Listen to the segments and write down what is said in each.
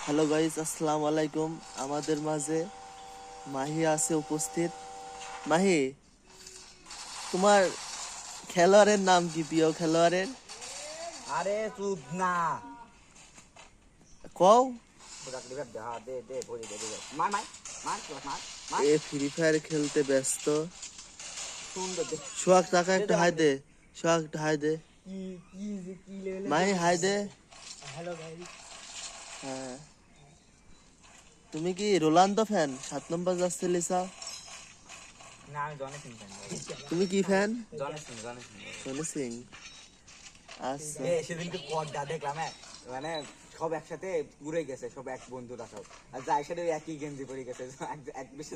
Hello guys, আসসালামু আলাইকুম। আমাদের মাঝে মাহি আছে উপস্থিত। মাহি, তোমার খেলোয়াড়ের নাম কি? প্রিয় খেলোয়াড়ের আরে চুপ না। কও। মার মার মার মার মার। এ ফ্রি ফায়ার খেলতে ব্যস্ত। সুন্দর দে। সোহাগ টাকা একটা হাই দে। সোহাগ একটা হাই দে। কি কি কি লেভেলে মাহি হাই দে। Hello guys. হ্যাঁ, তুমি কি রোনালদো ফ্যান? 7 নম্বর যাচ্ছে লিসা। না আমি জনি সিং ফ্যান। তুমি কি fan? Johnny Singh Johnny Singh. Johnny Singh. আচ্ছা, সেদিনকে পর্দা দেখলাম মানে সব একসাথে পুরে গেছে, সব এক বন্ধুরা সব। আর যার সাথে একই গেঞ্জি পরে গেছে, এক বেশি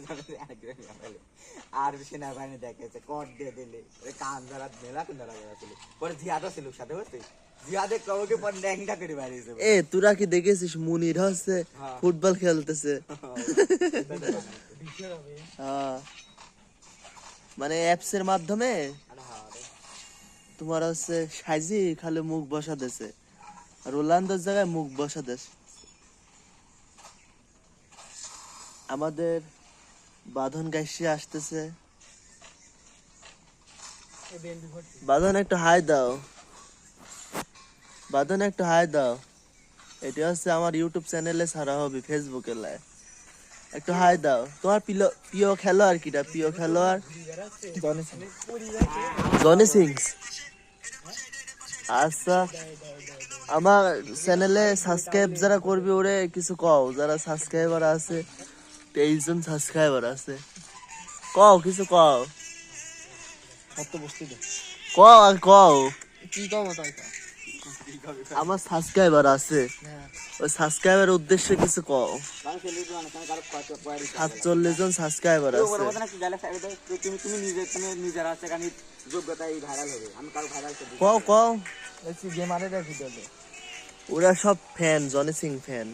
আর সেনাবাহিনী দেখেছে কট দিয়ে দিলে কান ধরা মেলা কোন ধরা ছিল। পরে জিয়াদও ছিল সাথে বুঝতে, জিয়াদে কবকে পর ল্যাংটা করে বাড়িয়েছে। এ তোরা কি দেখেছিস মুনির হচ্ছে ফুটবল খেলতেছে? হ্যাঁ, মানে অ্যাপস এর মাধ্যমে তোমার হচ্ছে সাইজি খালি মুখ বসা দেছে, রোনালদোর জায়গায় মুখ বসা দেছে। আমাদের বাঁধন গাইসি আসতেছে। বাঁধন একটু হাই দাও, বাঁধন একটু হাই দাও। এটা হচ্ছে আমার ইউটিউব চ্যানেলে ছাড়া হবে, ফেসবুকে লাইভ। একটু হাই দাও। তোমার প্রিয় খেলোয়াড় কিটা? প্রিয় খেলোয়াড় জনি সিং। আচ্ছা, আমার চ্যানেলে সাবস্ক্রাইব যারা করবে ওরে কিছু কও। যারা সাবস্ক্রাইবার আছে, 23 জন সাবস্ক্রাইবার আছে, কও কিছু কও। কও আর কও। আমার সাবস্ক্রাইবার আছে, ওই সাবস্ক্রাইবারের উদ্দেশ্যে কিছু কও। 47 জন সাবস্ক্রাইবার আছে। তুমি নিজে তুমি নিজের আছে কারণ যোগ্যতাই ভাইরাল হবে। আমি কারো ভাইরাল করব। কও কও। গেমারে দেখি দিলে ওরা সব ফ্যান, জনি সিং ফ্যান।